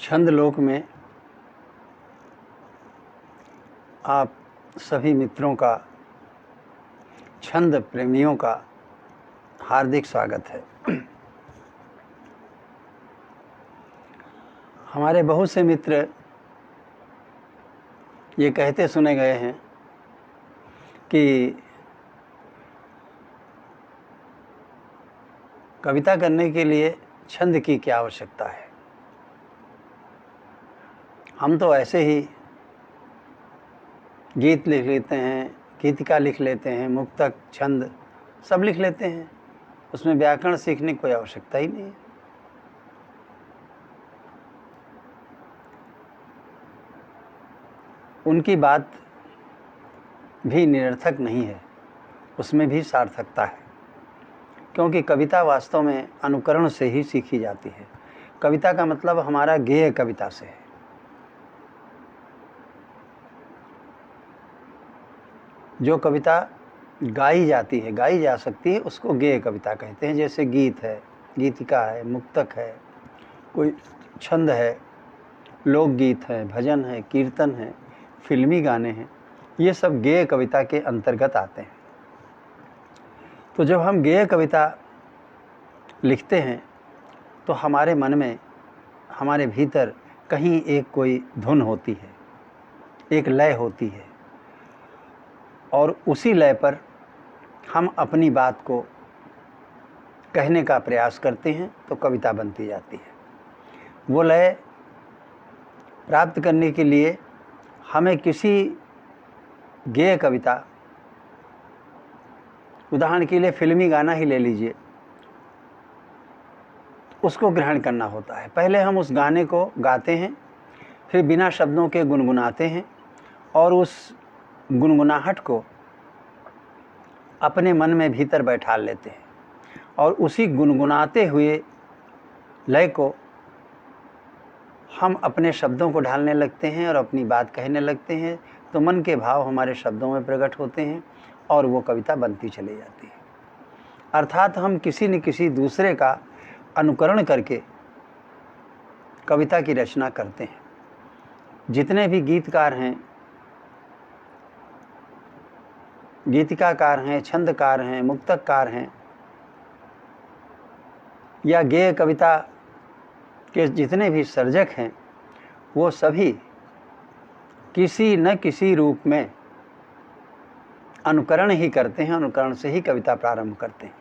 छंद लोक में आप सभी मित्रों का, छंद प्रेमियों का हार्दिक स्वागत है। हमारे बहुत से मित्र ये कहते सुने गए हैं कि कविता करने के लिए छंद की क्या आवश्यकता है। हम तो ऐसे ही गीत लिख लेते हैं, गीतिका लिख लेते हैं, मुक्तक, छंद सब लिख लेते हैं। उसमें व्याकरण सीखने की कोई आवश्यकता ही नहीं है। उनकी बात भी निरर्थक नहीं है, उसमें भी सार्थकता है, क्योंकि कविता वास्तव में अनुकरण से ही सीखी जाती है। कविता का मतलब हमारा गेय कविता से है। जो कविता गाई जाती है, गाई जा सकती है, उसको गेय कविता कहते हैं। जैसे गीत है, गीतिका है, मुक्तक है, कोई छंद है, लोकगीत है, भजन है, कीर्तन है, फिल्मी गाने हैं, ये सब गेय कविता के अंतर्गत आते हैं। तो जब हम गेय कविता लिखते हैं तो हमारे मन में, हमारे भीतर कहीं एक कोई धुन होती है, एक लय होती है, और उसी लय पर हम अपनी बात को कहने का प्रयास करते हैं तो कविता बनती जाती है। वो लय प्राप्त करने के लिए हमें किसी गेय कविता, उदाहरण के लिए फिल्मी गाना ही ले लीजिए, उसको ग्रहण करना होता है। पहले हम उस गाने को गाते हैं, फिर बिना शब्दों के गुनगुनाते हैं और उस गुनगुनाहट को अपने मन में भीतर बैठा लेते हैं और उसी गुनगुनाते हुए लय को हम अपने शब्दों को ढालने लगते हैं और अपनी बात कहने लगते हैं। तो मन के भाव हमारे शब्दों में प्रकट होते हैं और वो कविता बनती चली जाती है। अर्थात हम किसी न किसी दूसरे का अनुकरण करके कविता की रचना करते हैं। जितने भी गीतकार हैं, गीतिकाकार हैं, छंदकार हैं, मुक्तककार हैं, या गेय कविता के जितने भी सर्जक हैं, वो सभी किसी न किसी रूप में अनुकरण ही करते हैं, अनुकरण से ही कविता प्रारंभ करते हैं।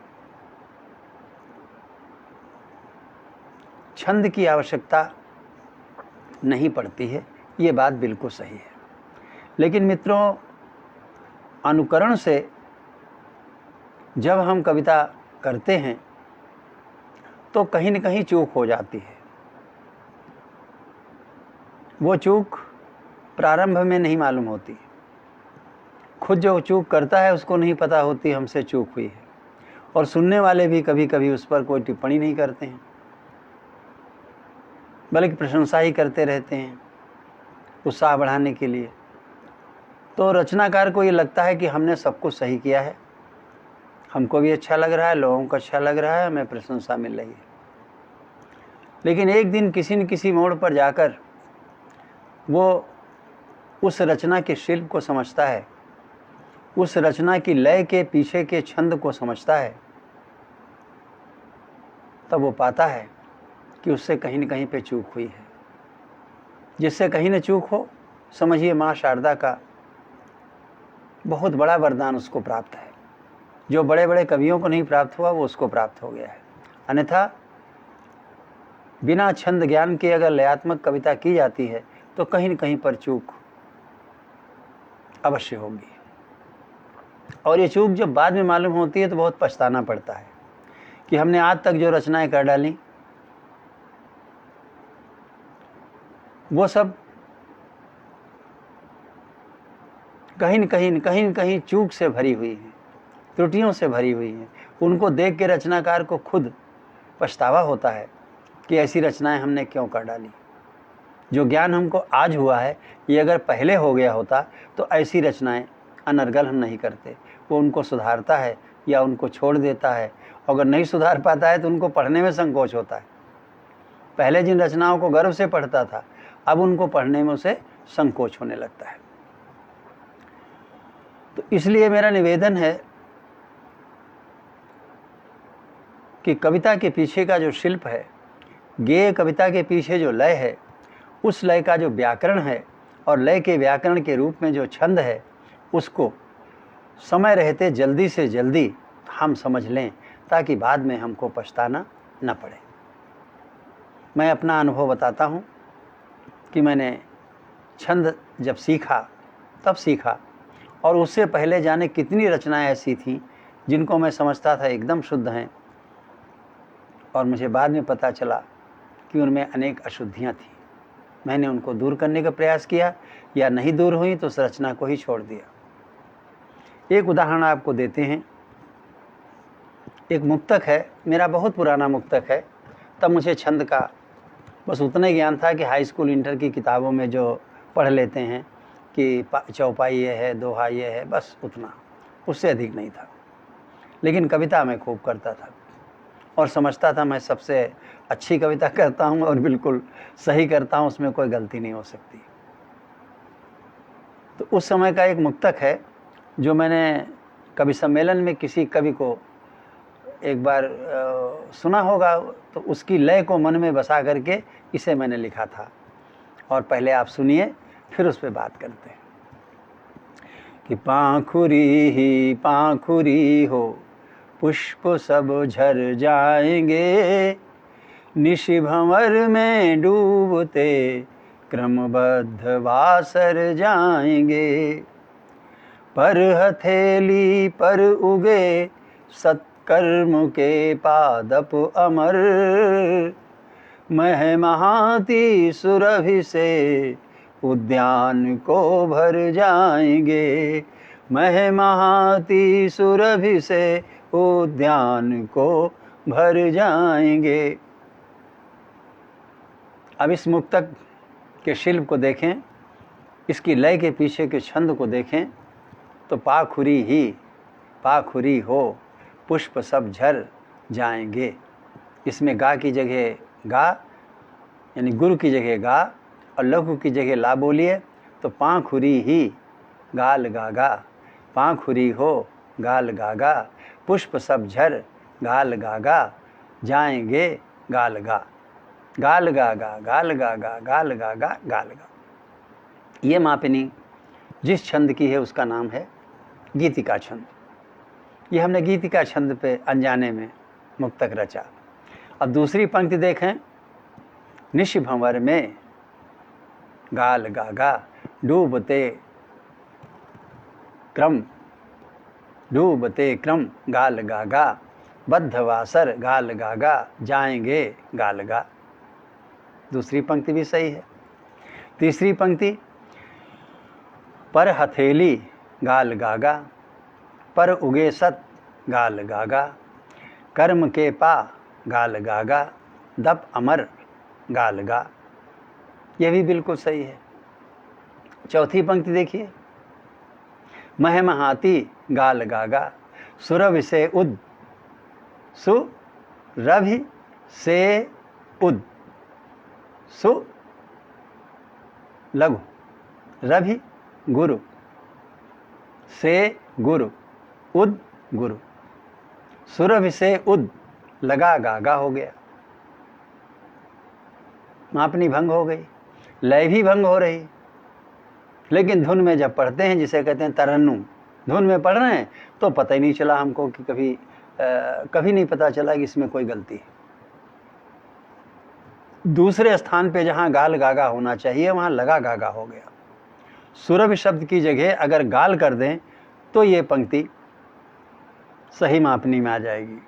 छंद की आवश्यकता नहीं पड़ती है, ये बात बिल्कुल सही है। लेकिन मित्रों, अनुकरण से जब हम कविता करते हैं तो कहीं न कहीं चूक हो जाती है। वो चूक प्रारंभ में नहीं मालूम होती, खुद जो चूक करता है उसको नहीं पता होती हमसे चूक हुई है, और सुनने वाले भी कभी कभी उस पर कोई टिप्पणी नहीं करते हैं, बल्कि प्रशंसा ही करते रहते हैं उत्साह बढ़ाने के लिए। तो रचनाकार को ये लगता है कि हमने सब कुछ सही किया है, हमको भी अच्छा लग रहा है, लोगों को अच्छा लग रहा है, हमें प्रशंसा मिल रही है। लेकिन एक दिन किसी न किसी मोड़ पर जाकर वो उस रचना के शिल्प को समझता है, उस रचना की लय के पीछे के छंद को समझता है, तब वो पाता है कि उससे कहीं न कहीं पे चूक हुई है। जिससे कहीं न चूक हो, समझिए माँ शारदा का बहुत बड़ा वरदान उसको प्राप्त है। जो बड़े बड़े कवियों को नहीं प्राप्त हुआ, वो उसको प्राप्त हो गया है। अन्यथा बिना छंद ज्ञान के अगर लयात्मक कविता की जाती है तो कहीं न कहीं पर चूक अवश्य होगी, और ये चूक जब बाद में मालूम होती है तो बहुत पछताना पड़ता है कि हमने आज तक जो रचनाएं कर डाली वो सब कहीं न कहीं चूक से भरी हुई है, त्रुटियों से भरी हुई है। उनको देख के रचनाकार को खुद पछतावा होता है कि ऐसी रचनाएं हमने क्यों कर डाली। जो ज्ञान हमको आज हुआ है, ये अगर पहले हो गया होता तो ऐसी रचनाएं अनर्गल हम नहीं करते। वो उनको सुधारता है या उनको छोड़ देता है। अगर नहीं सुधार पाता है तो उनको पढ़ने में संकोच होता है। पहले जिन रचनाओं को गर्व से पढ़ता था, अब उनको पढ़ने में उसे संकोच होने लगता है। तो इसलिए मेरा निवेदन है कि कविता के पीछे का जो शिल्प है, गेय कविता के पीछे जो लय है, उस लय का जो व्याकरण है और लय के व्याकरण के रूप में जो छंद है, उसको समय रहते जल्दी से जल्दी हम समझ लें, ताकि बाद में हमको पछताना न पड़े। मैं अपना अनुभव बताता हूँ कि मैंने छंद जब सीखा, तब सीखा, और उससे पहले जाने कितनी रचनाएं ऐसी थीं जिनको मैं समझता था एकदम शुद्ध हैं, और मुझे बाद में पता चला कि उनमें अनेक अशुद्धियाँ थीं। मैंने उनको दूर करने का प्रयास किया, या नहीं दूर हुई तो उस रचना को ही छोड़ दिया। एक उदाहरण आपको देते हैं। एक मुक्तक है, मेरा बहुत पुराना मुक्तक है, तब मुझे छंद का बस उतना ही ज्ञान था कि हाई स्कूल इंटर की किताबों में जो पढ़ लेते हैं कि चौपाई ये है, दोहा ये है, बस उतना, उससे अधिक नहीं था। लेकिन कविता मैं खूब करता था और समझता था मैं सबसे अच्छी कविता करता हूँ और बिल्कुल सही करता हूँ, उसमें कोई गलती नहीं हो सकती। तो उस समय का एक मुक्तक है जो मैंने कवि सम्मेलन में किसी कवि को एक बार सुना होगा, तो उसकी लय को मन में बसा करके इसे मैंने लिखा था। और पहले आप सुनिए, फिर उस पर बात करते हैं। कि पाखुरी ही पाखुरी हो, पुष्प सब झर जाएंगे, निशि भंवर में डूबते क्रमबद्ध वासर जाएंगे। पर हथेली पर उगे सत्कर्म के पादप अमर, महमहाती सुरभि से उद्यान को भर जाएंगे। महमहाती सुरभि से उद्यान को भर जाएंगे। अब इस मुक्तक के शिल्प को देखें, इसकी लय के पीछे के छंद को देखें, तो पाखुरी ही पाखुरी हो, पुष्प सब झर जाएंगे। इसमें गा की जगह गा, यानी गुरु की जगह गा, और लघु की जगह ला बोलिए, तो पाखुरी ही गाल गागा, पाखुरी हो गाल गागा, पुष्प सब झर गाल गागा, जाएंगे गाल गा। गाल गागा, गाल गागा, गाल गागा, गाल गा। ये मापिनी जिस छंद की है उसका नाम है गीतिका छंद। ये हमने गीतिका छंद पे अनजाने में मुक्तक रचा। अब दूसरी पंक्ति देखें, निशि भंवर में गाल गागा, डूबते क्रम गाल गागा, बद्धवासर गाल गागा, जाएंगे गाल गा। दूसरी पंक्ति भी सही है। तीसरी पंक्ति, पर हथेली गाल गागा, पर उगे सत गाल गागा, कर्म के पा गाल गागा, दप अमर गाल गा। यह भी बिल्कुल सही है। चौथी पंक्ति देखिए, महमहाती गाल गागा, सुरभि से उद, सुरभि से उद, सु लघु, रभि गुरु, से गुरु, उद गुरु, सुरभि से उद लगा गागा हो गया। मापनी भंग हो गई, लय भी भंग हो रही। लेकिन धुन में जब पढ़ते हैं, जिसे कहते हैं तरन्नुम, धुन में पढ़ रहे हैं, तो पता ही नहीं चला हमको कि कभी नहीं पता चला कि इसमें कोई गलती है। दूसरे स्थान पे जहाँ गाल गागा होना चाहिए वहाँ लगा गागा हो गया। सुरभि शब्द की जगह अगर गाल कर दें तो ये पंक्ति सही मापनी में आ जाएगी।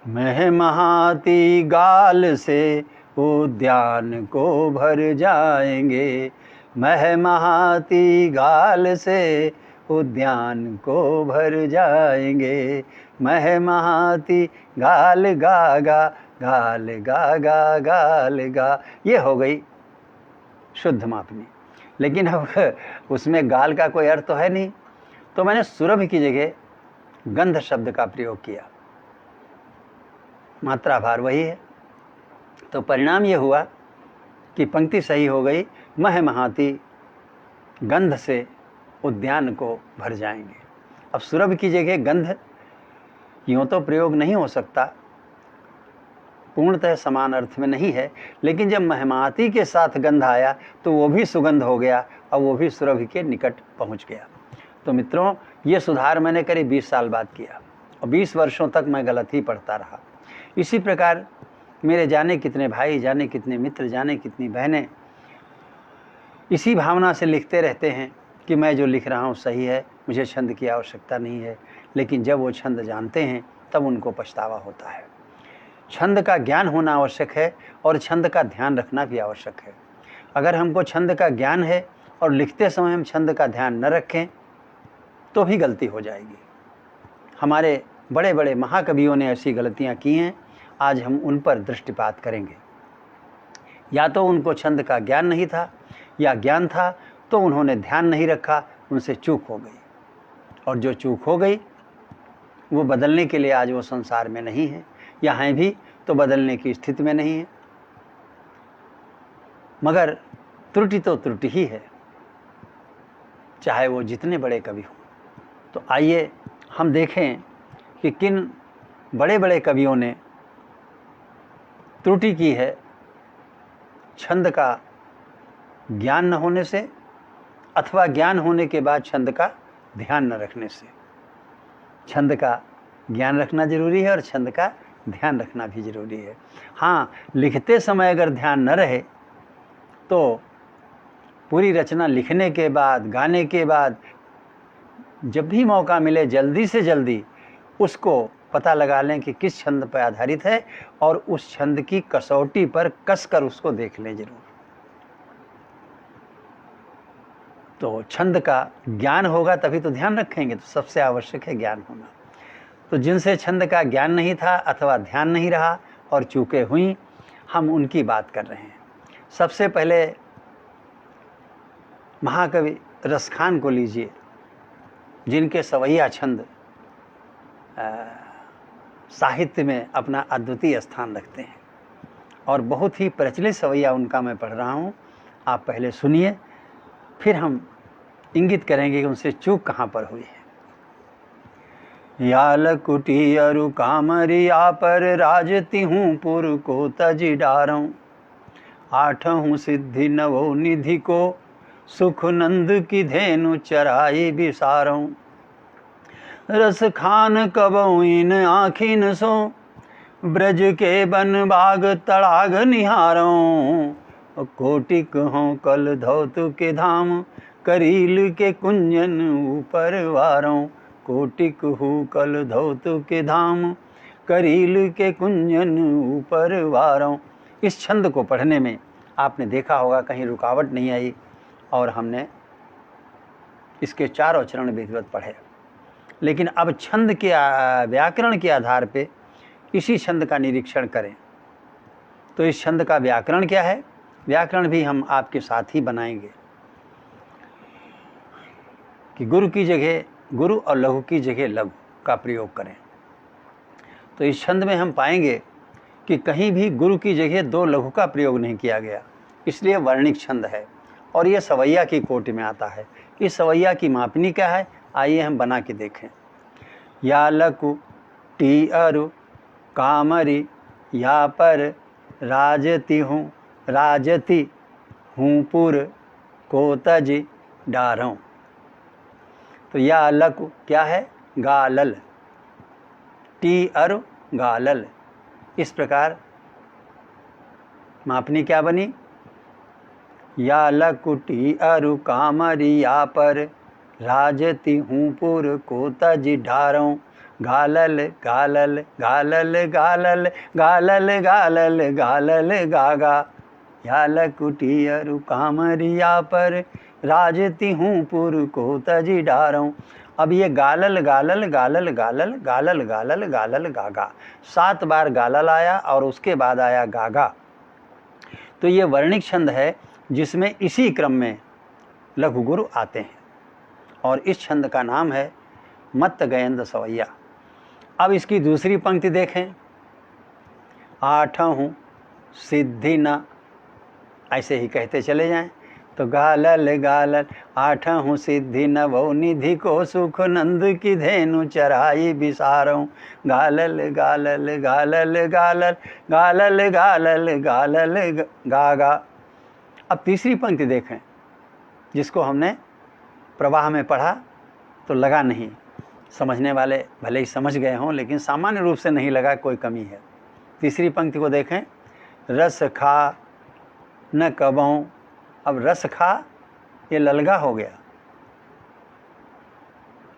महमहाती गाल से उद्यान को भर जाएंगे, महमहाती गाल से उद्यान को भर जाएंगे, महमहाती गाल गागा, गाल गागा, गाल गा। ये हो गई शुद्ध मापनी। लेकिन अब उसमें गाल का कोई अर्थ तो है नहीं, तो मैंने सुरभि की जगह गंध शब्द का प्रयोग किया। मात्रा भार वही है, तो परिणाम ये हुआ कि पंक्ति सही हो गई, मह महाती गंध से उद्यान को भर जाएंगे। अब सुरभ की जगह गंध यूँ तो प्रयोग नहीं हो सकता, पूर्णतः समान अर्थ में नहीं है, लेकिन जब महमाती के साथ गंध आया तो वो भी सुगंध हो गया और वो भी सुरभि के निकट पहुंच गया। तो मित्रों, ये सुधार मैंने करीब 20 साल बाद किया और 20 वर्षों तक मैं गलत ही पढ़ता रहा। इसी प्रकार मेरे जाने कितने भाई, जाने कितने मित्र, जाने कितनी बहनें इसी भावना से लिखते रहते हैं कि मैं जो लिख रहा हूँ सही है, मुझे छंद की आवश्यकता नहीं है, लेकिन जब वो छंद जानते हैं तब उनको पछतावा होता है। छंद का ज्ञान होना आवश्यक है और छंद का ध्यान रखना भी आवश्यक है। अगर हमको छंद का ज्ञान है और लिखते समय हम छंद का ध्यान न रखें तो भी गलती हो जाएगी। हमारे बड़े बड़े महाकवियों ने ऐसी गलतियां की हैं, आज हम उन पर दृष्टिपात करेंगे। या तो उनको छंद का ज्ञान नहीं था, या ज्ञान था तो उन्होंने ध्यान नहीं रखा, उनसे चूक हो गई, और जो चूक हो गई वो बदलने के लिए आज वो संसार में नहीं है, या हैं भी तो बदलने की स्थिति में नहीं है। मगर त्रुटि तो त्रुटि ही है, चाहे वो जितने बड़े कवि हों। तो आइए हम देखें कि किन बड़े बड़े कवियों ने त्रुटि की है छंद का ज्ञान न होने से, अथवा ज्ञान होने के बाद छंद का ध्यान न रखने से। छंद का ज्ञान रखना जरूरी है और छंद का ध्यान रखना भी जरूरी है। हाँ, लिखते समय अगर ध्यान न रहे तो पूरी रचना लिखने के बाद, गाने के बाद जब भी मौका मिले जल्दी से जल्दी उसको पता लगा लें कि किस छंद पर आधारित है, और उस छंद की कसौटी पर कसकर उसको देख लें जरूर। तो छंद का ज्ञान होगा तभी तो ध्यान रखेंगे, तो सबसे आवश्यक है ज्ञान होना। तो जिनसे छंद का ज्ञान नहीं था अथवा ध्यान नहीं रहा और चूकें हुई, हम उनकी बात कर रहे हैं। सबसे पहले महाकवि रसखान को लीजिए, जिनके सवैया छंद साहित्य में अपना अद्वितीय स्थान रखते हैं, और बहुत ही प्रचलित सवैया उनका मैं पढ़ रहा हूँ। आप पहले सुनिए, फिर हम इंगित करेंगे कि उनसे चूक कहाँ पर हुई है। या लकुटी अरु कामरिया पर राजती हूँ पुर को तजी डारूं, आठहूँ सिद्धि नवो निधि को सुख नंद की धेनु चराई बिसारूं। रस खान कबहु इन आँखिन सो, ब्रज के बन बाग तड़ाग निहारों। कोटिक हों कल धौतु के धाम, करील के कुंजन ऊपर वारों। कोटिक हूँ कल धौतु के धाम, करील के कुंजन ऊपर वारों। इस छंद को पढ़ने में आपने देखा होगा कहीं रुकावट नहीं आई, और हमने इसके चारों चरण विधिवत पढ़े। लेकिन अब छंद के व्याकरण के आधार पे इसी छंद का निरीक्षण करें। तो इस छंद का व्याकरण क्या है, व्याकरण भी हम आपके साथ ही बनाएंगे कि गुरु की जगह गुरु और लघु की जगह लघु का प्रयोग करें। तो इस छंद में हम पाएंगे कि कहीं भी गुरु की जगह दो लघु का प्रयोग नहीं किया गया, इसलिए वर्णिक छंद है और यह सवैया की कोटि में आता है। इस सवैया की मापनी क्या है, आइए हम बना के देखें। या लकु टी अरु कामरी, या पर राजती हूँ पुर को तज डारूं। तो या लकु क्या है, गालल, टी अरु गालल। इस प्रकार मापनी क्या बनी, या लकुटी अरु कामरी, या पर राजती हूँ पुर को तज ढारूं। गालल गालल गालल गालल गालल गालल गालल गागा। या लकुटी अरु कामरी, या पर राजती हूँ पुर को तज ढारूं। अब ये गालल गालल गालल गालल गालल गालल गालल गागा, 7 बार गालल आया और उसके बाद आया गागा। तो ये वर्णिक छंद है जिसमें इसी क्रम में लघु गुरु आते हैं, और इस छंद का नाम है मत्त गयंद सवैया। अब इसकी दूसरी पंक्ति देखें, आठहूँ सिद्धि न, ऐसे ही कहते चले जाएं। तो गालल गालल आठहूँ सिद्धि नवो निधि को सुख नंद की धेनु चराई बिसारों। गालल गालल गालल गालल गालल गालल गालल गागा। अब तीसरी पंक्ति देखें, जिसको हमने प्रवाह में पढ़ा तो लगा नहीं, समझने वाले भले ही समझ गए हों लेकिन सामान्य रूप से नहीं लगा, कोई कमी है। तीसरी पंक्ति को देखें, रस खा न कबों। अब रस खा ये ललगा हो गया,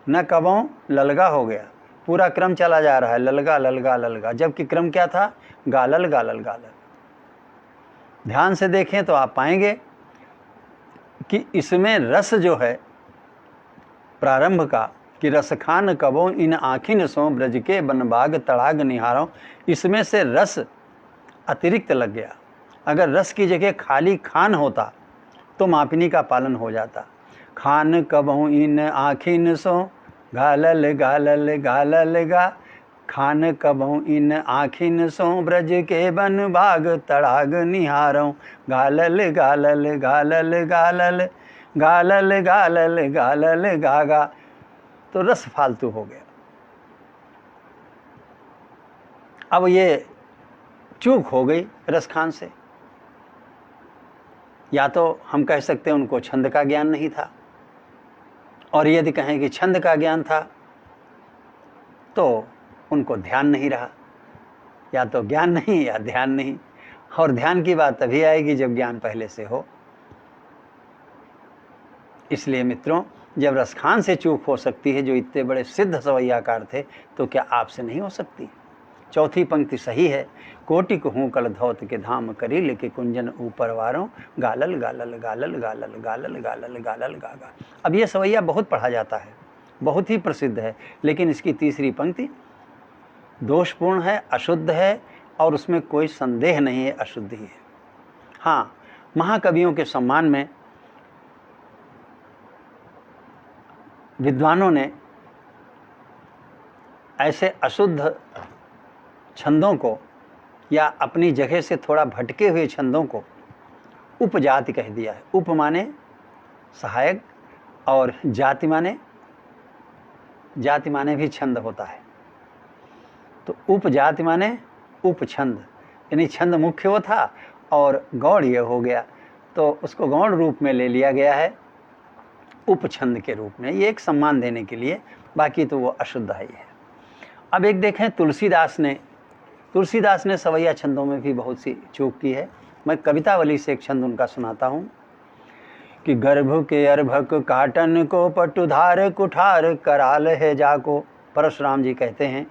न कबों ललगा हो गया, पूरा क्रम चला जा रहा है ललगा ललगा ललगा, जबकि क्रम क्या था, गालल गालल गालल। ध्यान से देखें तो आप पाएंगे कि इसमें रस जो है प्रारंभ का, कि रस खान कबों इन आँखिन सो ब्रज के बनबाग तड़ाग निहारों, इसमें से रस अतिरिक्त लग गया। अगर रस की जगह खाली खान होता तो मापिनी का पालन हो जाता। खान कबों इन आँखिन सो गालल गालल गालल गा। खान कबों इन आँखिन सो ब्रज के बन बाग तड़ाग निहारों। गालल गालल गालल गालल गालल गालल गालल गागा। तो रस फालतू हो गया। अब ये चूक हो गई रस खान से। या तो हम कह सकते हैं उनको छंद का ज्ञान नहीं था, और यदि कहें कि छंद का ज्ञान था तो उनको ध्यान नहीं रहा। या तो ज्ञान नहीं या ध्यान नहीं, और ध्यान की बात तभी आएगी जब ज्ञान पहले से हो। इसलिए मित्रों, जब रसखान से चूक हो सकती है, जो इतने बड़े सिद्ध सवैयाकार थे, तो क्या आपसे नहीं हो सकती। चौथी पंक्ति सही है, कोटिक हूँ कल धौत के धाम करी लेके कुंजन ऊपर वारों। गालल गालल गालल गालल गालल गालल गालल गागा। अब ये सवैया बहुत पढ़ा जाता है, बहुत ही प्रसिद्ध है, लेकिन इसकी तीसरी पंक्ति दोषपूर्ण है, अशुद्ध है, और उसमें कोई संदेह नहीं है, अशुद्ध ही है। हाँ, महाकवियों के सम्मान में विद्वानों ने ऐसे अशुद्ध छंदों को या अपनी जगह से थोड़ा भटके हुए छंदों को उपजाति कह दिया है। उप माने सहायक, और जाति माने भी छंद होता है। तो उपजाति माने उपछंद, यानी छंद मुख्य वो था और गौड़ ये हो गया, तो उसको गौड़ रूप में ले लिया गया है, उपछंद के रूप में। ये एक सम्मान देने के लिए, बाकी तो वो अशुद्ध ही है। अब एक देखें, तुलसीदास ने सवैया छंदों में भी बहुत सी चूक की है। मैं कवितावली से एक छंद उनका सुनाता हूँ कि गर्भ के अर्भक काटन को पटुधार कुठार कराल है जाको। परशुराम जी कहते हैं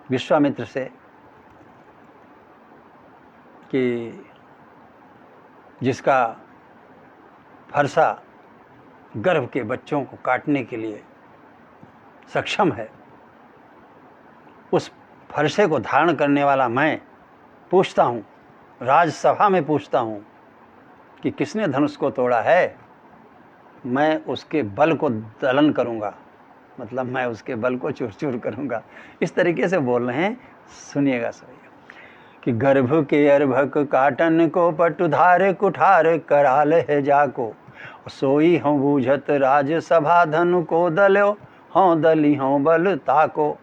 विश्वामित्र से कि जिसका फरसा गर्भ के बच्चों को काटने के लिए सक्षम है, उस फरसे को धारण करने वाला मैं पूछता हूँ, राजसभा में पूछता हूँ कि किसने धनुष को तोड़ा है, मैं उसके बल को दलन करूँगा, मतलब मैं उसके बल को चूर चूर करूँगा। इस तरीके से बोल रहे हैं, सुनिएगा सही कि गर्भ के अर्भक काटन को पटुधार कुठार कराल है जाको। सोई हों बूझत राजसभा धनु को दल्यो हों दली हों बल ताको।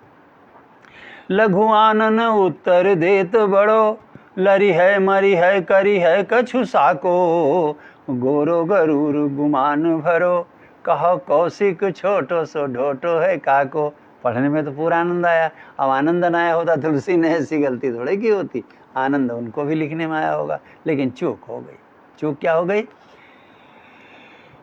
लघु आनन उत्तर देत बड़ो लरी है मरी है करी है कछु साको। गोरो गरूर गुमान भरो कहो कौशिक छोटो सो ढोटो है काको। पढ़ने में तो पूरा आनंद आया। अब आनंद न आया होता तुलसी ने ऐसी गलती थोड़ी की होती, आनंद उनको भी लिखने में आया होगा, लेकिन चूक हो गई। चूक क्या हो गई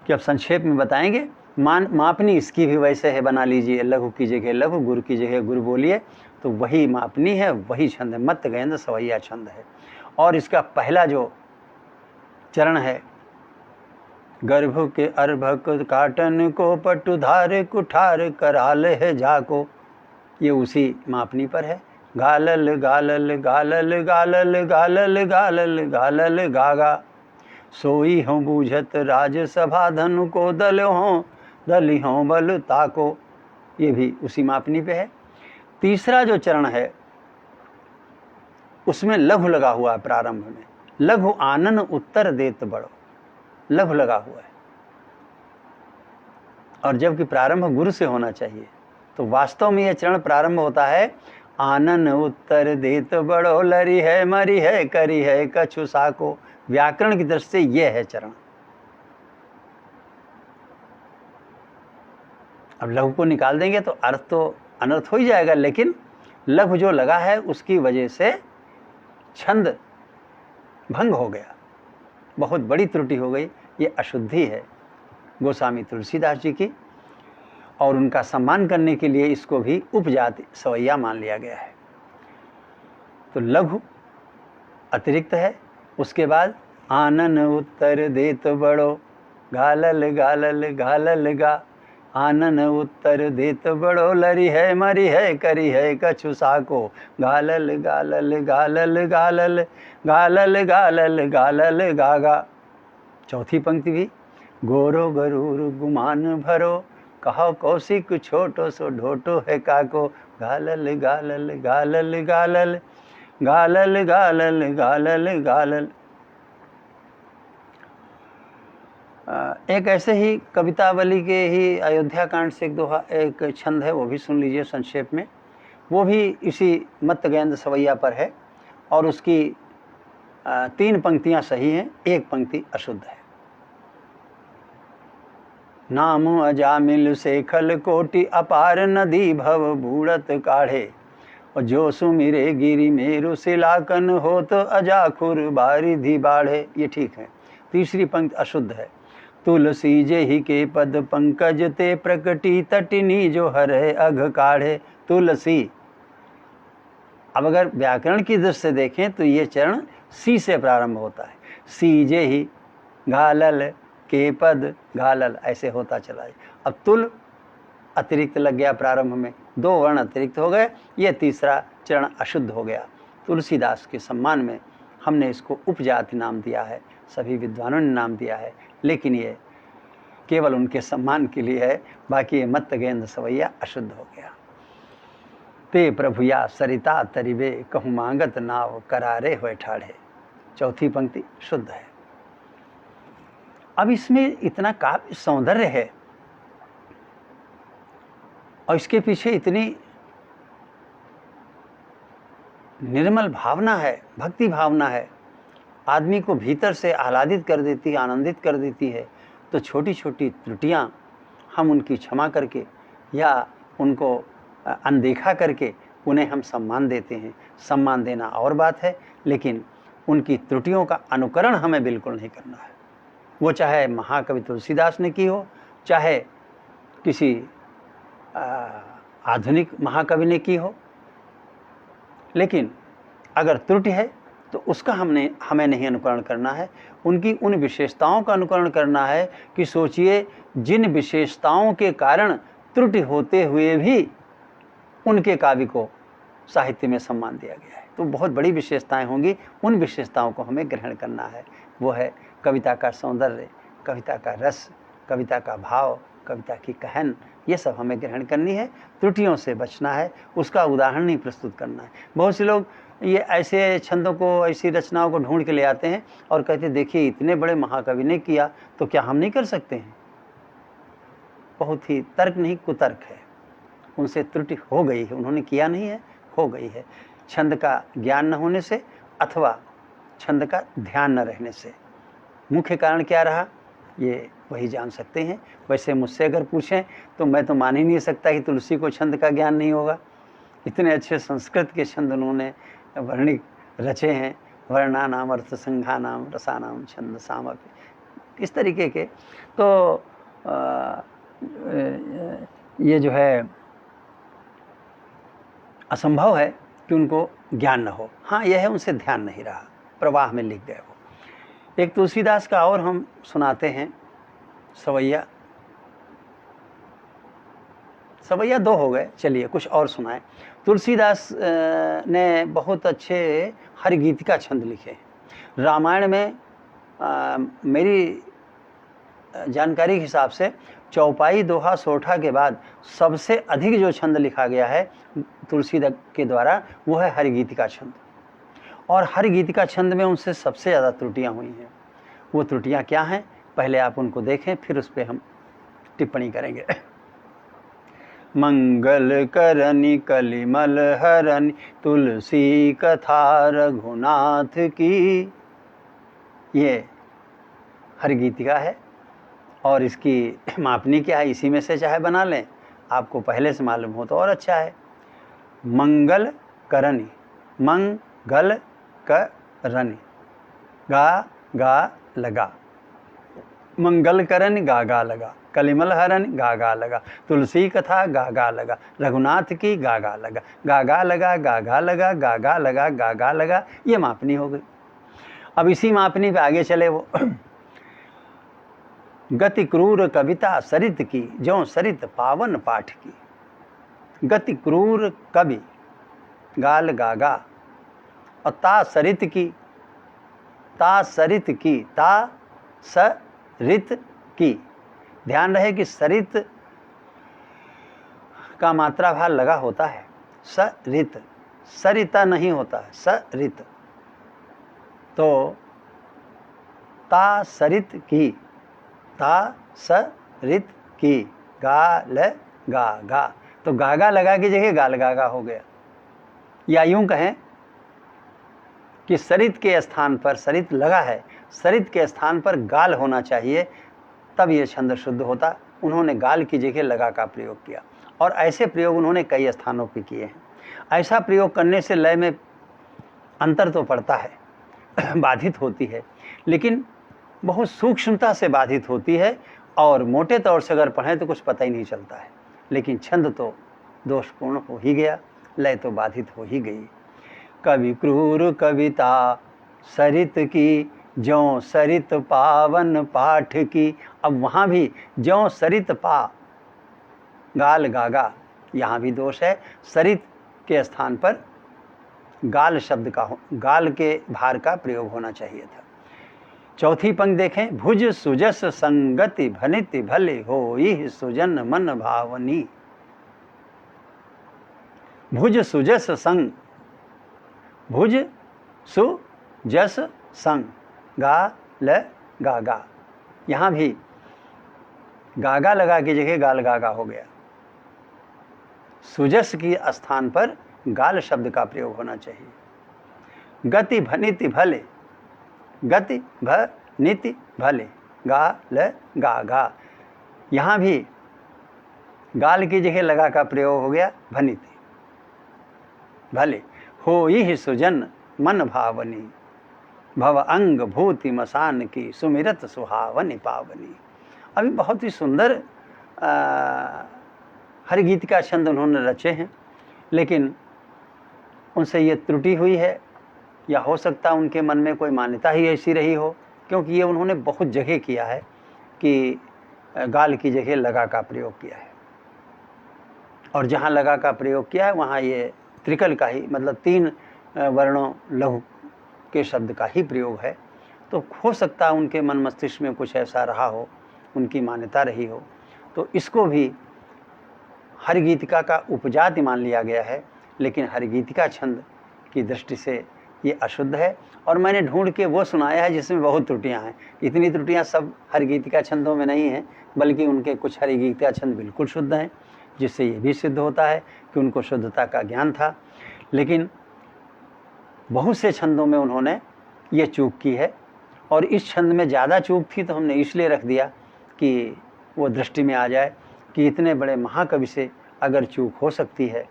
कि अब संक्षेप में बताएंगे। मापनी इसकी भी वैसे है, बना लीजिए, लघु की जगह लघु, गुरु की जगह गुरु बोलिए, तो वही मापनी है, वही छंद है, मत गेंद सवैया छंद है। और इसका पहला जो चरण है, गर्भ के अर्भक काटन को पटुधार कुठार कराल है जाको, ये उसी मापनी पर है। गालल गालल गालल गालल गालल गालल गालल गागा। सोई हों बूझत राजसभा धनु को दल हों दली हों बल ताको, ये भी उसी मापनी पे है। तीसरा जो चरण है उसमें लघु लगा हुआ है प्रारंभ में, लघु आनन उत्तर देत बड़ो, लघु लगा हुआ है। और जबकि प्रारंभ गुरु से होना चाहिए, तो वास्तव में यह चरण प्रारंभ होता है आनन उत्तर देत बड़ो, लरी है मरी है करी है कछु साको। व्याकरण की दृष्टि से यह है चरण। अब लघु को निकाल देंगे तो अर्थ तो अनर्थ हो ही जाएगा, लेकिन लघु जो लगा है उसकी वजह से छंद भंग हो गया, बहुत बड़ी त्रुटि हो गई। ये अशुद्धि है गोस्वामी तुलसीदास जी की, और उनका सम्मान करने के लिए इसको भी उपजाति सवैया मान लिया गया है। तो लघु अतिरिक्त है। उसके बाद आनन उत्तर देत बड़ो, गालल गालल गालल गा, आनन उत्तर देत बड़ो, लरी है मरी है करी है कछु साको, गालल गालल गालल गालल गालल गालल गालल गागा। चौथी पंक्ति भी गोरो गरूर गुमान भरो, कहो कौशिक छोटो सो ढोटो है काको, गालल गालल गालल गालल गालल गालल गालल गालल। एक ऐसे ही कवितावली के ही अयोध्या कांड से एक दोहा, एक छंद है, वो भी सुन लीजिए संक्षेप में। वो भी इसी मत्त गेंद सवैया पर है, और उसकी 3 पंक्तियां सही हैं, 1 पंक्ति अशुद्ध है। नाम अजामिल से खल कोटि, अपार नदी भव बूढ़त काढ़े, और जो सुमिरे गिरी मेरु सिलाकन हो, तो अजाखुर बारिधि बाढ़े। ये ठीक है। तीसरी पंक्ति अशुद्ध है। तुलसी जेहि के पद पंकज ते, प्रकटी तटिनी जो हरे अघ काढ़े। तुलसी, अब अगर व्याकरण की दृष्टि से देखें तो ये चरण सी से प्रारंभ होता है। सी जेहि घालल के पद घालल, ऐसे होता चला है। अब तुल अतिरिक्त लग गया प्रारंभ में, 2 वर्ण अतिरिक्त हो गए, ये तीसरा चरण अशुद्ध हो गया। तुलसीदास के सम्मान में हमने इसको उपजाति नाम दिया है, सभी विद्वानों ने नाम दिया है, लेकिन ये केवल उनके सम्मान के लिए है। बाकी ये मत्त गेंद सवैया अशुद्ध हो गया। ते प्रभुया सरिता तरिवे, कहूँ मांगत नाव करारे हुए ठाढ़े। चौथी पंक्ति शुद्ध है। अब इसमें इतना काव्य सौंदर्य है और इसके पीछे इतनी निर्मल भावना है, भक्ति भावना है, आदमी को भीतर से आह्लादित कर देती है, आनंदित कर देती है। तो छोटी छोटी त्रुटियां हम उनकी क्षमा करके या उनको अनदेखा करके उन्हें हम सम्मान देते हैं। सम्मान देना और बात है, लेकिन उनकी त्रुटियों का अनुकरण हमें बिल्कुल नहीं करना है। वो चाहे महाकवि तुलसीदास ने की हो, चाहे किसी आधुनिक महाकवि ने की हो, लेकिन अगर त्रुटि है तो उसका हमें नहीं अनुकरण करना है। उनकी उन विशेषताओं का अनुकरण करना है कि सोचिए, जिन विशेषताओं के कारण त्रुटि होते हुए भी उनके काव्य को साहित्य में सम्मान दिया गया है, तो बहुत बड़ी विशेषताएं होंगी। उन विशेषताओं को हमें ग्रहण करना है। वो है कविता का सौंदर्य, कविता का रस, कविता का भाव, कविता की कहन, ये सब हमें ग्रहण करनी है। त्रुटियों से बचना है, उसका उदाहरण नहीं प्रस्तुत करना है। बहुत से लोग ये ऐसे छंदों को, ऐसी रचनाओं को ढूंढ के ले आते हैं और कहते हैं देखिए इतने बड़े महाकवि ने किया तो क्या हम नहीं कर सकते हैं। बहुत ही तर्क नहीं कुतर्क है। उनसे त्रुटि हो गई है, उन्होंने किया नहीं है, हो गई है। छंद का ज्ञान न होने से अथवा छंद का ध्यान न रहने से। मुख्य कारण क्या रहा ये वही जान सकते हैं। वैसे मुझसे अगर पूछें तो मैं तो मान ही नहीं सकता कि तुलसी को छंद का ज्ञान नहीं होगा। इतने अच्छे संस्कृत के छंद उन्होंने वर्णिक रचे हैं, वर्णानाम अर्थ संघानाम रसानाम छंद सामपि, इस तरीके के। तो ये जो है असंभव है कि उनको ज्ञान न हो। हाँ, यह है उनसे ध्यान नहीं रहा, प्रवाह में लिख गए वो। एक तुलसीदास का और हम सुनाते हैं सवैया। सवैया 2 हो गए, चलिए कुछ और सुनाएं। तुलसीदास ने बहुत अच्छे हरिगीतिका छंद लिखे हैं। रामायण में मेरी जानकारी के हिसाब से चौपाई, दोहा, सोठा के बाद सबसे अधिक जो छंद लिखा गया है तुलसीदास के द्वारा वो है हरिगीतिका छंद। और हर गीतिका छंद में उनसे सबसे ज़्यादा त्रुटियाँ हुई हैं। वो त्रुटियाँ क्या हैं, पहले आप उनको देखें, फिर उस पर हम टिप्पणी करेंगे। मंगल करनी कलिमल हरनि, तुलसी कथा रघुनाथ की, ये हर गीतिका है। और इसकी मापनी क्या है, इसी में से चाहे बना लें, आपको पहले से मालूम हो तो और अच्छा है। मंगल करनी, मंगल करनी, गा गा लगा, मंगल करन गा गा लगा, कलिमल हरन गा गा लगा, तुलसी कथा गा गा लगा, रघुनाथ की गा गा लगा, गा गा लगा, गा गा लगा, गा गा लगा, गा गा लगा, ये मापनी हो गई। अब इसी मापनी पे आगे चले वो। गति क्रूर कविता सरित की, ज्यों सरित पावन पाठ की। गति क्रूर कवि, गाल गागा, और ता सरित की, ता सरित की, ता सरित की। ध्यान रहे कि सरित का मात्रा भार लगा होता है, सरित, सरिता नहीं होता है, सरित। तो ता सरित की, ता सरित की, गाल गागा, तो गागा लगा की जगह गाल गागा हो गया। या यूं कहें कि सरित के स्थान पर, सरित लगा है, सरित के स्थान पर गाल होना चाहिए, तब ये छंद शुद्ध होता। उन्होंने गाल की जगह लगा का प्रयोग किया, और ऐसे प्रयोग उन्होंने कई स्थानों पर किए हैं। ऐसा प्रयोग करने से लय में अंतर तो पड़ता है, बाधित होती है, लेकिन बहुत सूक्ष्मता से बाधित होती है, और मोटे तौर से अगर पढ़ें तो कुछ पता ही नहीं चलता है। लेकिन छंद तो दोषपूर्ण हो ही गया, लय तो बाधित हो ही गई। कवि क्रूर कविता सरित की, ज्यों सरित पावन पाठ की। अब वहाँ भी ज्यों सरित पा, गाल गागा, यहाँ भी दोष है। सरित के स्थान पर गाल शब्द का, गाल के भार का प्रयोग होना चाहिए था। चौथी पंक्ति देखें, भुज सुजस संगति भनिति भले होई सुजन मन भावनी। भुज सुजस संग, भुज सुजस संग, गा ल गागा, यहाँ भी गागा लगा की जगह गाल गागा हो गया। सुजस की स्थान पर गाल शब्द का प्रयोग होना चाहिए। गति भनिति भले, गति भनिति भले, गा ल गागा, यहाँ भी गाल की जगह लगा का प्रयोग हो गया, भनिति भले होई ही सुजन मन भावनी, भव अंग भूति मसान की, सुमिरत सुहावनी पावनी। अभी बहुत ही सुंदर हर गीत का छंद उन्होंने रचे हैं, लेकिन उनसे ये त्रुटि हुई है, या हो सकता उनके मन में कोई मान्यता ही ऐसी रही हो, क्योंकि ये उन्होंने बहुत जगह किया है कि गाल की जगह लगा का प्रयोग किया है, और जहाँ लगा का प्रयोग किया है वहाँ ये त्रिकल का ही, मतलब 3 वर्णों लघु के शब्द का ही प्रयोग है। तो हो सकता है उनके मन मस्तिष्क में कुछ ऐसा रहा हो, उनकी मान्यता रही हो, तो इसको भी हर गीतिका का उपजाति मान लिया गया है। लेकिन हर गीतिका छंद की दृष्टि से ये अशुद्ध है, और मैंने ढूंढ के वो सुनाया है जिसमें बहुत त्रुटियां हैं। इतनी त्रुटियां सब हर गीतिका छंदों में नहीं हैं, बल्कि उनके कुछ हर गीतिका छंद बिल्कुल शुद्ध हैं, जिससे ये भी सिद्ध होता है कि उनको शुद्धता का ज्ञान था। लेकिन बहुत से छंदों में उन्होंने ये चूक की है, और इस छंद में ज़्यादा चूक थी तो हमने इसलिए रख दिया कि वो दृष्टि में आ जाए कि इतने बड़े महाकवि से अगर चूक हो सकती है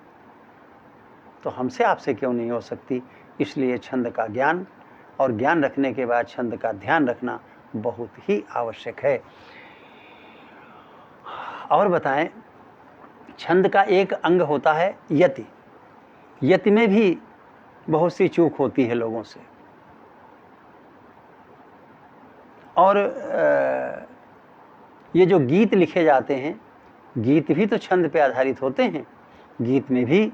तो हमसे आपसे क्यों नहीं हो सकती। इसलिए छंद का ज्ञान, और ज्ञान रखने के बाद छंद का ध्यान रखना बहुत ही आवश्यक है। और बताएं, छंद का एक अंग होता है यति। यति में भी बहुत सी चूक होती है लोगों से, और ये जो गीत लिखे जाते हैं, गीत भी तो छंद पे आधारित होते हैं। गीत में भी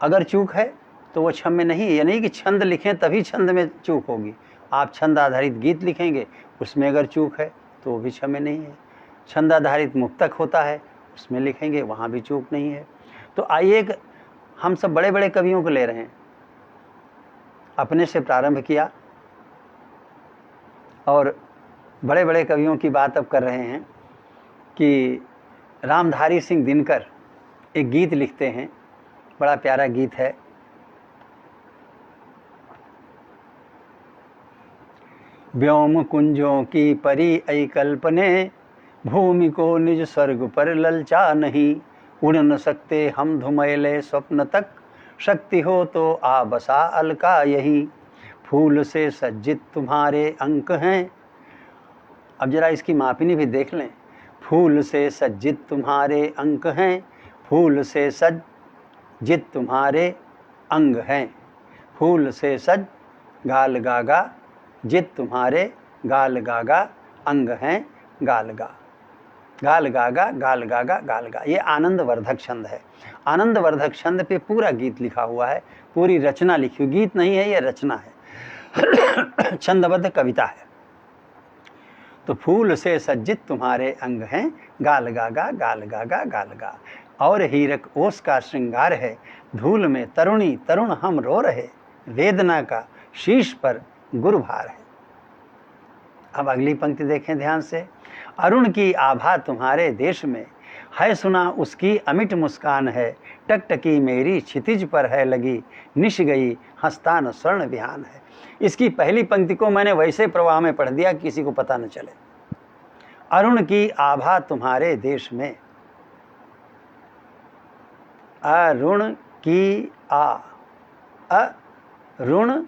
अगर चूक है तो वो क्षम्य नहीं है। ये नहीं कि छंद लिखें तभी छंद में चूक होगी। आप छंद आधारित गीत लिखेंगे, उसमें अगर चूक है तो वो भी क्षम्य नहीं है। छंद आधारित मुक्तक होता है, उसमें लिखेंगे, वहाँ भी चूक नहीं है। तो आइए हम सब बड़े बड़े कवियों को ले रहे हैं, अपने से प्रारंभ किया और बड़े बड़े कवियों की बात अब कर रहे हैं कि रामधारी सिंह दिनकर एक गीत लिखते हैं, बड़ा प्यारा गीत है। व्योम कुंजों की परी ऐ कल्पने, भूमि को निज स्वर्ग पर ललचा नहीं। उड़ न सकते हम धुमैले स्वप्न तक, शक्ति हो तो आ बसा अलका यही। फूल से सज्जित तुम्हारे अंक हैं। अब जरा इसकी मापिनी भी देख लें। फूल से सज्जित तुम्हारे अंक हैं, फूल से सज्जित तुम्हारे अंग हैं। फूल से सज गाल गागा, जित तुम्हारे गाल गागा अंग हैं गाल गा। गाल गागा गाल गागा गाल गा, ये आनंदवर्धक छंद है। आनंदवर्धक छंद पे पूरा गीत लिखा हुआ है, पूरी रचना लिखी हुई। गीत नहीं है, ये रचना है, छंदबद्ध कविता है। तो फूल से सज्जित तुम्हारे अंग हैं, गाल गागा गाल गागा गाल गा। और हीरक ओस का श्रृंगार है, धूल में तरुणी तरुण हम रो रहे। वेदना का शीश पर गुरुभार है। अब अगली पंक्ति देखें ध्यान से। अरुण की आभा तुम्हारे देश में, है सुना उसकी अमिट मुस्कान है। टकटकी मेरी क्षितिज पर है लगी, निश गई हंसता न स्वर्ण विहान है। इसकी पहली पंक्ति को मैंने वैसे प्रवाह में पढ़ दिया, किसी को पता न चले। अरुण की आभा तुम्हारे देश में, अरुण की आ, अरुण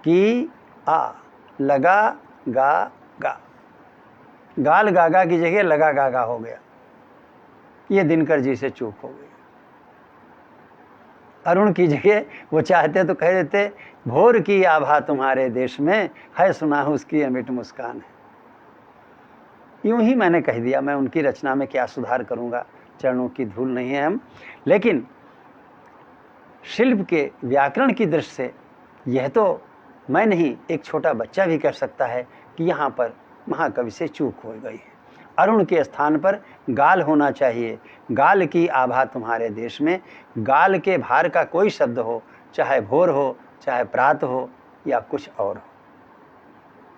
की आ, लगा गा गा। गाल गागा की जगह लगा गागा हो गया। ये दिनकर जी से चूक हो गई। अरुण की जगह वो चाहते तो कह देते भोर की आभा तुम्हारे देश में, है सुना उसकी अमिट मुस्कान है। यूं ही मैंने कह दिया, मैं उनकी रचना में क्या सुधार करूंगा, चरणों की धूल नहीं है हम। लेकिन शिल्प के व्याकरण की दृष्टि से यह तो मैं नहीं, एक छोटा बच्चा भी कह सकता है कि यहाँ पर महाकवि से चूक हो गई है। अरुण के स्थान पर गाल होना चाहिए। गाल की आभा तुम्हारे देश में, गाल के भार का कोई शब्द हो, चाहे भोर हो, चाहे प्रात हो, या कुछ और हो।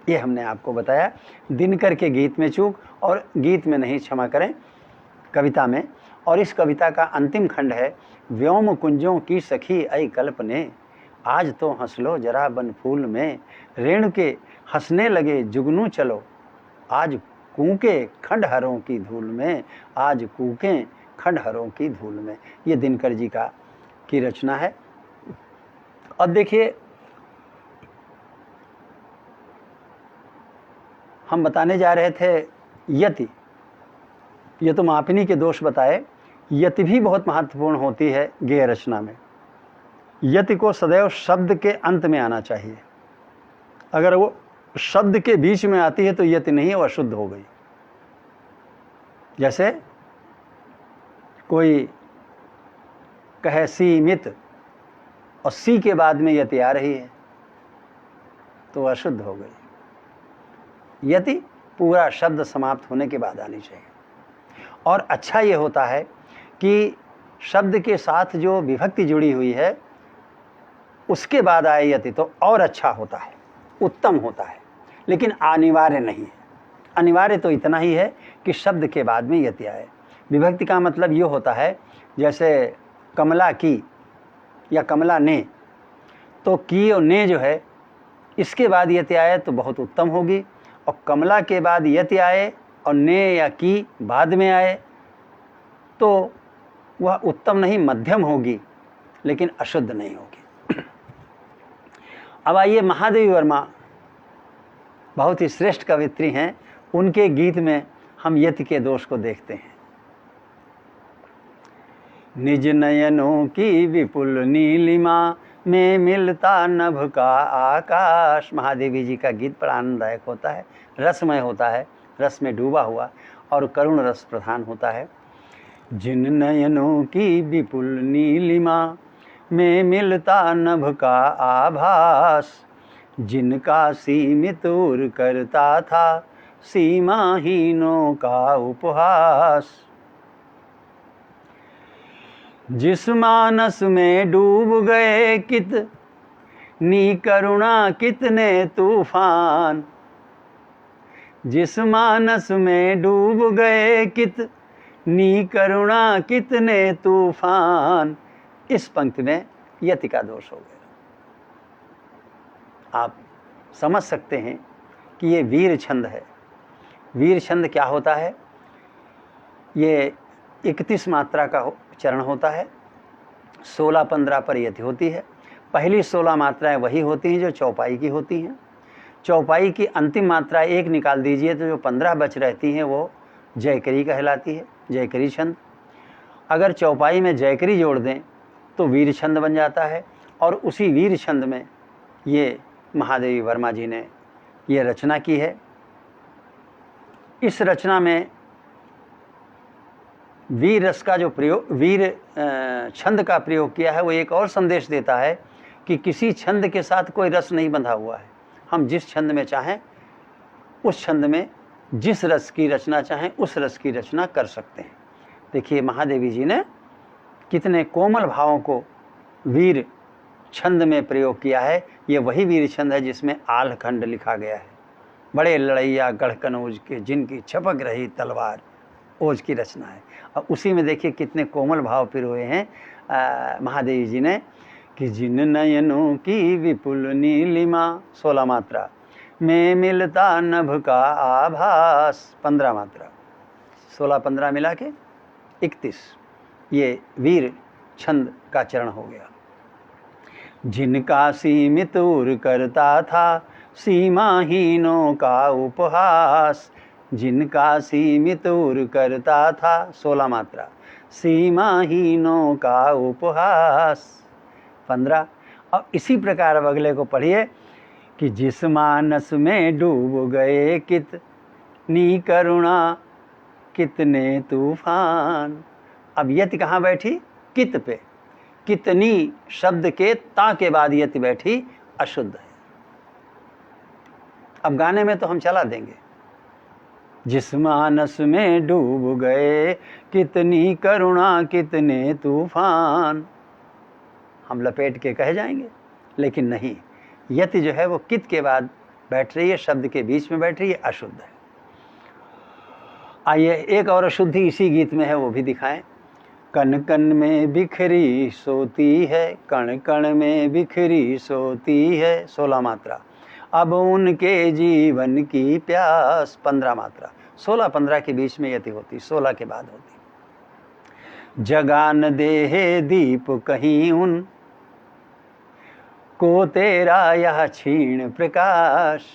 ये हमने आपको बताया दिनकर के गीत में चूक, और गीत में नहीं, क्षमा करें, कविता में। और इस कविता का अंतिम खंड है, व्योम कुंजों की सखी ऐ कल्पने, आज तो हंस लो जरा बन फूल में। रेणु के हंसने लगे जुगनू चलो, आज कूके खंडहरों की धूल में, आज कूके खंडहरों की धूल में। ये दिनकर जी की रचना है। अब देखिए, हम बताने जा रहे थे यति। ये तो मापिनी के दोष बताए, यति भी बहुत महत्वपूर्ण होती है गेय रचना में। यति को सदैव शब्द के अंत में आना चाहिए। अगर वो शब्द के बीच में आती है तो यति नहीं है, वह अशुद्ध हो गई। जैसे कोई कहे सीमित और सी के बाद में यति आ रही है तो वह अशुद्ध हो गई। यति पूरा शब्द समाप्त होने के बाद आनी चाहिए। और अच्छा ये होता है कि शब्द के साथ जो विभक्ति जुड़ी हुई है उसके बाद आए यति तो और अच्छा होता है, उत्तम होता है। लेकिन अनिवार्य नहीं है। अनिवार्य तो इतना ही है कि शब्द के बाद में यति आए। विभक्ति का मतलब ये होता है, जैसे कमला की या कमला ने, तो की और ने जो है इसके बाद यति आए तो बहुत उत्तम होगी, और कमला के बाद यति आए और ने या की बाद में आए तो वह उत्तम नहीं, मध्यम होगी, लेकिन अशुद्ध नहीं होगी। अब आइए, महादेवी वर्मा बहुत ही श्रेष्ठ कवित्री हैं, उनके गीत में हम यति के दोष को देखते हैं। निज नयनों की विपुल नीलिमा में मिलता नभ का आकाश। महादेवी जी का गीत बड़ा आनंददायक होता है, रसमय होता है, रस में डूबा हुआ और करुण रस प्रधान होता है। जिन नयनों की विपुल नीलिमा में मिलता नभ का आभास, जिनका सीमित उर करता था सीमाहीनों का उपहास। जिस मानस में डूब गए कित नी करुणा कितने तूफान, जिस मानस में डूब गए कितनी करुणा कितने तूफान। इस पंक्ति में यति का दोष हो गया। आप समझ सकते हैं कि ये वीर छंद है। वीर छंद क्या होता है? ये 31 मात्रा का चरण होता है, 16-15 पर यति होती है। पहली 16 मात्राएं वही होती हैं जो चौपाई की होती हैं। चौपाई की अंतिम मात्रा एक निकाल दीजिए तो जो 15 बच रहती हैं वो जयकरी कहलाती है, जयकरी छंद। अगर चौपाई में जयकरी जोड़ दें तो वीर छंद बन जाता है। और उसी वीर छंद में ये महादेवी वर्मा जी ने ये रचना की है। इस रचना में वीर रस का जो प्रयोग, वीर छंद का प्रयोग किया है, वो एक और संदेश देता है कि किसी छंद के साथ कोई रस नहीं बंधा हुआ है। हम जिस छंद में चाहें उस छंद में जिस रस की रचना चाहें उस रस की रचना कर सकते हैं। देखिए महादेवी जी ने कितने कोमल भावों को वीर छंद में प्रयोग किया है। ये वही वीर छंद है जिसमें आल खंड लिखा गया है। बड़े लड़ैया गढ़कन ओज के जिनकी छपक रही तलवार, ओज की रचना है। और उसी में देखिए कितने कोमल भाव पिरोए हैं महादेवी जी ने कि जिन नयनों की विपुल नीलिमा, 16 मात्रा में मिलता नभ का आभास, 15 मात्रा, 16-15 मिला के 31, ये वीर छंद का चरण हो गया। जिनका सीमित उर करता था सीमाहीनों का उपहास, जिनका सीमित उर करता था, 16 मात्रा, सीमाहीनों का उपहास, 15। अब इसी प्रकार अब अगले को पढ़िए कि जिस मानस में डूब गए कितनी करुणा कितने तूफान। अब यति कहाँ बैठी? कित पे। कितनी शब्द के ता के बाद यति बैठी, अशुद्ध है। अब गाने में तो हम चला देंगे, जिस मानस में डूब गए कितनी करुणा कितने तूफान, हम लपेट के कह जाएंगे, लेकिन नहीं, यति जो है वो कित के बाद बैठ रही है, शब्द के बीच में बैठ रही है, अशुद्ध है। आइए एक और अशुद्धि इसी गीत में है, वो भी दिखाएं। कण कण में बिखरी सोती है, कण कण में बिखरी सोती है, 16 मात्रा, अब उनके जीवन की प्यास, 15 मात्रा, 16-15 के बीच में यति होती, 16 के बाद होती। जगान दे दीप कहीं उन को तेरा यह क्षीण प्रकाश,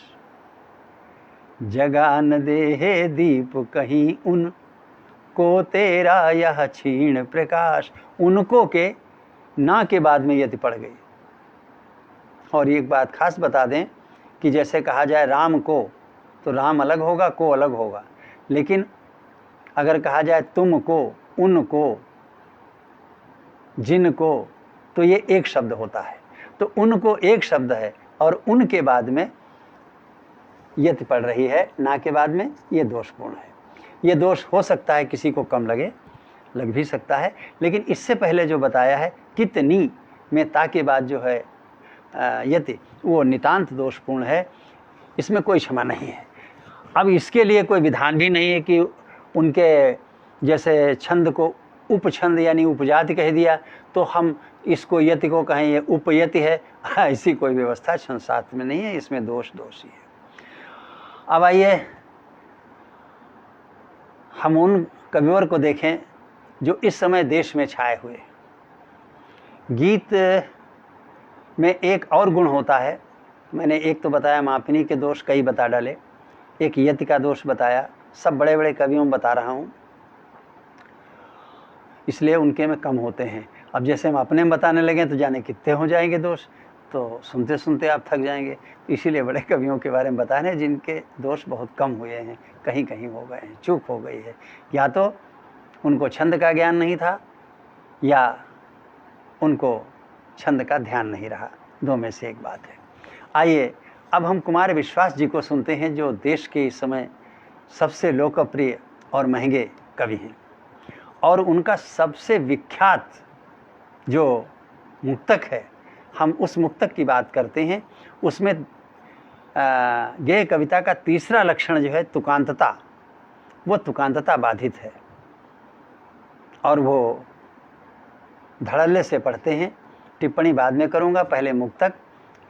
जगान दे दीप कहीं उन को तेरा यह क्षीण प्रकाश। उनको के ना के बाद में यति पड़ गई। और एक बात खास बता दें कि जैसे कहा जाए राम को, तो राम अलग होगा, को अलग होगा, लेकिन अगर कहा जाए तुमको, उनको, जिनको, तो ये एक शब्द होता है। तो उनको एक शब्द है और उनके बाद में यति पड़ रही है, ना के बाद में, ये दोषपूर्ण है। ये दोष हो सकता है किसी को कम लगे, लग भी सकता है, लेकिन इससे पहले जो बताया है कितनी में ता के बाद जो है यति, वो नितांत दोषपूर्ण है, इसमें कोई क्षमा नहीं है। अब इसके लिए कोई विधान भी नहीं है कि उनके जैसे छंद को उपछंद यानी उपजाति कह दिया तो हम इसको यति को कहें ये उपयति है, ऐसी कोई व्यवस्था छंद शास्त्र में नहीं है, इसमें दोष ही है। अब आइए हम उन कविवर को देखें जो इस समय देश में छाए हुए। गीत में एक और गुण होता है, मैंने एक तो बताया मापिनी के दोष कई बता डाले, एक यति का दोष बताया, सब बड़े बड़े कवियों में बता रहा हूँ, इसलिए उनके में कम होते हैं। अब जैसे हम अपने में बताने लगे तो जाने कितने हो जाएंगे दोष, तो सुनते सुनते आप थक जाएंगे। इसीलिए बड़े कवियों के बारे में बता रहे हैं जिनके दोष बहुत कम हुए हैं, कहीं कहीं हो गए हैं, चूक हो गई है, या तो उनको छंद का ज्ञान नहीं था या उनको छंद का ध्यान नहीं रहा, दो में से एक बात है। आइए अब हम कुमार विश्वास जी को सुनते हैं जो देश के इस समय सबसे लोकप्रिय और महंगे कवि हैं, और उनका सबसे विख्यात जो मुक्तक है हम उस मुक्तक की बात करते हैं। उसमें गेय कविता का तीसरा लक्षण जो है तुकांतता, वो तुकांतता बाधित है और वो धड़ल्ले से पढ़ते हैं। टिप्पणी बाद में करूँगा, पहले मुक्तक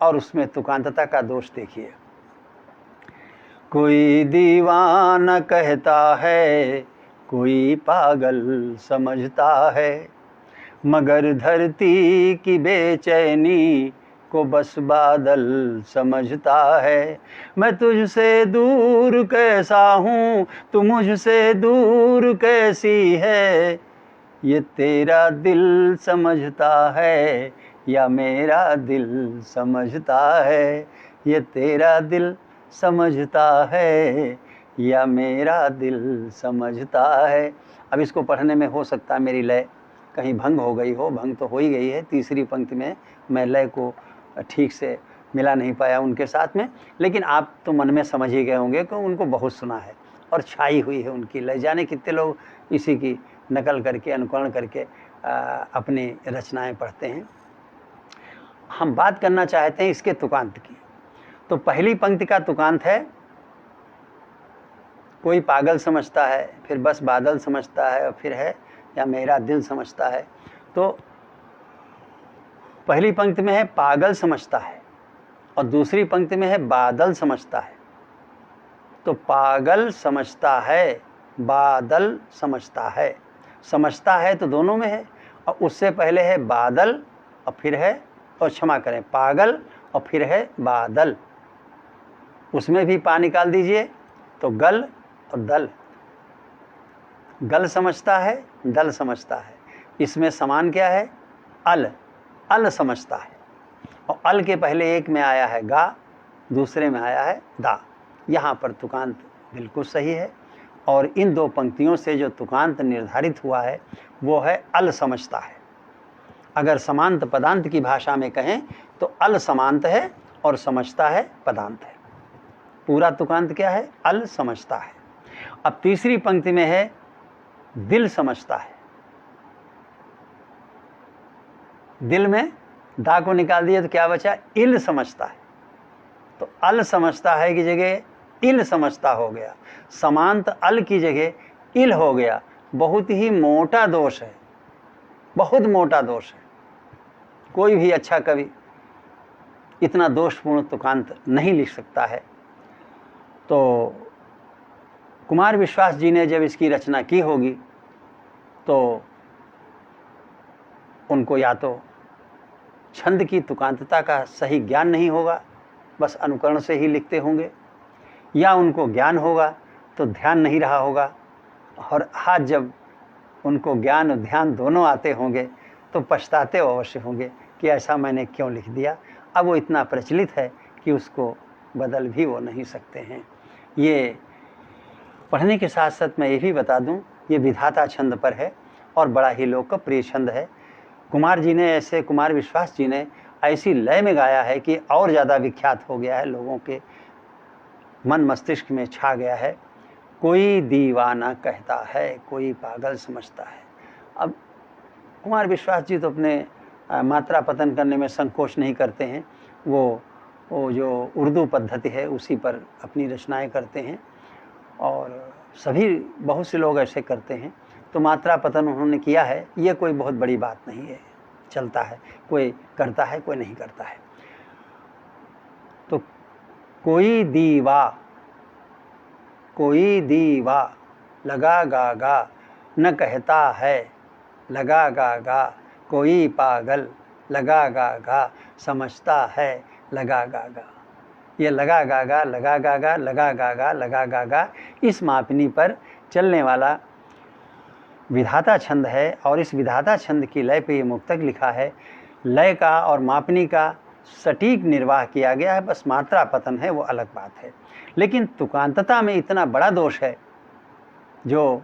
और उसमें तुकांतता का दोष देखिए। कोई दीवाना कहता है, कोई पागल समझता है, मगर धरती की बेचैनी को बस बादल समझता है। मैं तुझसे दूर कैसा हूँ, तू मुझसे दूर कैसी है, ये तेरा दिल समझता है या मेरा दिल समझता है, ये तेरा दिल समझता है या मेरा दिल समझता है। अब इसको पढ़ने में हो सकता है मेरी लय कहीं भंग हो गई हो, भंग तो हो ही गई है। तीसरी पंक्ति में मैं लय को ठीक से मिला नहीं पाया उनके साथ में, लेकिन आप तो मन में समझ ही गए होंगे कि उनको बहुत सुना है और छाई हुई है उनकी लय। जाने कितने लोग इसी की नकल करके, अनुकरण करके अपनी रचनाएं पढ़ते हैं। हम बात करना चाहते हैं इसके तुकांत की। तो पहली पंक्ति का तुकांत है, कोई पागल समझता है, फिर बस बादल समझता है, और फिर है या मेरा दिल समझता है। तो पहली पंक्ति में है पागल समझता है और दूसरी पंक्ति में है बादल समझता है। तो पागल समझता है, बादल समझता है। समझता है तो दोनों में है, और उससे पहले है बादल और फिर है, और क्षमा करें, पागल और फिर है बादल। उसमें भी पा निकाल दीजिए तो गल और दल। गल समझता है, दल समझता है। इसमें समान क्या है? अल, अल समझता है। और अल के पहले एक में आया है गा, दूसरे में आया है दा। यहाँ पर तुकांत बिल्कुल सही है। और इन दो पंक्तियों से जो तुकांत निर्धारित हुआ है वो है अल समझता है। अगर समांत पदांत की भाषा में कहें तो अल समांत है और समझता है पदांत है। पूरा तुकांत क्या है? अल समझता है। अब तीसरी पंक्ति में है दिल समझता है। दिल में दा को निकाल दिया तो क्या बचा? इल समझता है। तो अल समझता है की जगह इल समझता हो गया, समांत अल की जगह इल हो गया। बहुत ही मोटा दोष है, बहुत मोटा दोष है। कोई भी अच्छा कवि इतना दोषपूर्ण तुकांत नहीं लिख सकता है। तो कुमार विश्वास जी ने जब इसकी रचना की होगी तो उनको या तो छंद की तुकांतता का सही ज्ञान नहीं होगा, बस अनुकरण से ही लिखते होंगे, या उनको ज्ञान होगा तो ध्यान नहीं रहा होगा। और आज जब उनको ज्ञान और ध्यान दोनों आते होंगे तो पछताते अवश्य होंगे कि ऐसा मैंने क्यों लिख दिया। अब वो इतना प्रचलित है कि उसको बदल भी वो नहीं सकते हैं। ये पढ़ने के साथ साथ मैं ये भी बता दूं, ये विधाता छंद पर है और बड़ा ही लोकप्रिय छंद है। कुमार जी ने ऐसे, कुमार विश्वास जी ने ऐसी लय में गाया है कि और ज़्यादा विख्यात हो गया है, लोगों के मन मस्तिष्क में छा गया है। कोई दीवाना कहता है, कोई पागल समझता है। अब कुमार विश्वास जी तो अपने मात्रा पतन करने में संकोच नहीं करते हैं। वो जो उर्दू पद्धति है उसी पर अपनी रचनाएं करते हैं और सभी बहुत से लोग ऐसे करते हैं। तो मात्रा पतन उन्होंने किया है, ये कोई बहुत बड़ी बात नहीं है, चलता है। कोई करता है, कोई नहीं करता है। तो कोई दीवा लगा गा गा न कहता है, लगा गा गा कोई पागल लगा गा गा समझता है, लगा गा गा। ये लगा गा गा, लगा गा गा, लगा गा गा, लगा गा गा, इस मापनी पर चलने वाला विधाता छंद है। और इस विधाता छंद की लय पे ये मुक्तक लिखा है। लय का और मापनी का सटीक निर्वाह किया गया है, बस मात्रा पतन है वो अलग बात है। लेकिन तुकांतता में इतना बड़ा दोष है जो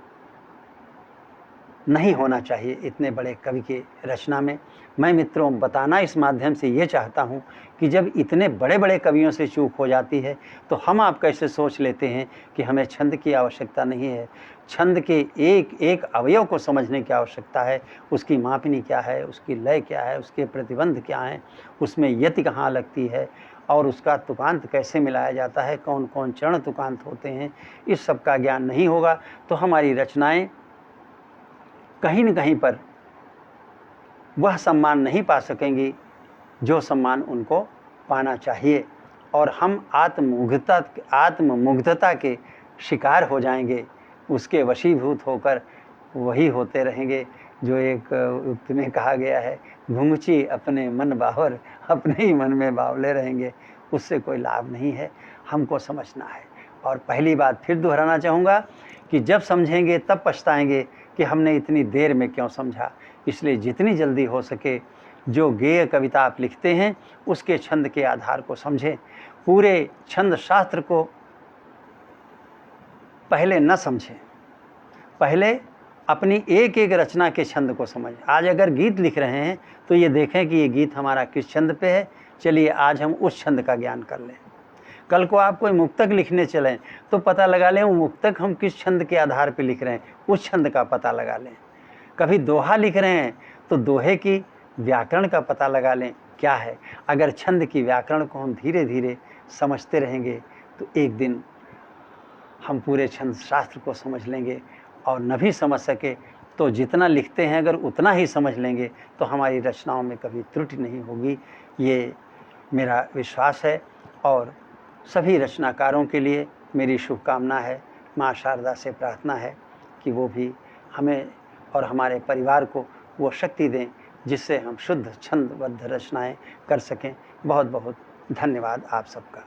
नहीं होना चाहिए इतने बड़े कवि के रचना में। मैं मित्रों बताना इस माध्यम से ये चाहता हूँ कि जब इतने बड़े बड़े कवियों से चूक हो जाती है तो हम आप कैसे सोच लेते हैं कि हमें छंद की आवश्यकता नहीं है। छंद के एक एक अवयव को समझने की आवश्यकता है, उसकी मापनी क्या है, उसकी लय क्या है, उसके प्रतिबंध क्या हैं, उसमें यति कहाँ लगती है और उसका तुकांत कैसे मिलाया जाता है, कौन कौन चरण तुकांत होते हैं, इस सब का ज्ञान नहीं होगा तो हमारी रचनाएं कहीं न कहीं पर वह सम्मान नहीं पा सकेंगी जो सम्मान उनको पाना चाहिए और हम आत्ममुग्धता के शिकार हो जाएंगे, उसके वशीभूत होकर वही होते रहेंगे जो एक उक्त में कहा गया है, घुंघची अपने मन बावर, अपने ही मन में बावले रहेंगे। उससे कोई लाभ नहीं है, हमको समझना है। और पहली बात फिर दोहराना चाहूँगा कि जब समझेंगे तब पछताएंगे कि हमने इतनी देर में क्यों समझा। इसलिए जितनी जल्दी हो सके जो गेय कविता आप लिखते हैं उसके छंद के आधार को समझें। पूरे छंद शास्त्र को पहले न समझें, पहले अपनी एक एक रचना के छंद को समझें। आज अगर गीत लिख रहे हैं तो ये देखें कि ये गीत हमारा किस छंद पे है, चलिए आज हम उस छंद का ज्ञान कर लें। कल को आप कोई मुक्तक लिखने चलें तो पता लगा लें वो मुक्तक हम किस छंद के आधार पर लिख रहे हैं, उस छंद का पता लगा लें। कभी दोहा लिख रहे हैं तो दोहे की व्याकरण का पता लगा लें क्या है। अगर छंद की व्याकरण को हम धीरे धीरे समझते रहेंगे तो एक दिन हम पूरे छंद शास्त्र को समझ लेंगे और न भी समझ सके तो जितना लिखते हैं अगर उतना ही समझ लेंगे तो हमारी रचनाओं में कभी त्रुटि नहीं होगी। ये मेरा विश्वास है और सभी रचनाकारों के लिए मेरी शुभकामना है। माँ शारदा से प्रार्थना है कि वो भी हमें और हमारे परिवार को वो शक्ति दें जिससे हम शुद्ध छंदबद्ध रचनाएं कर सकें। बहुत बहुत धन्यवाद आप सबका।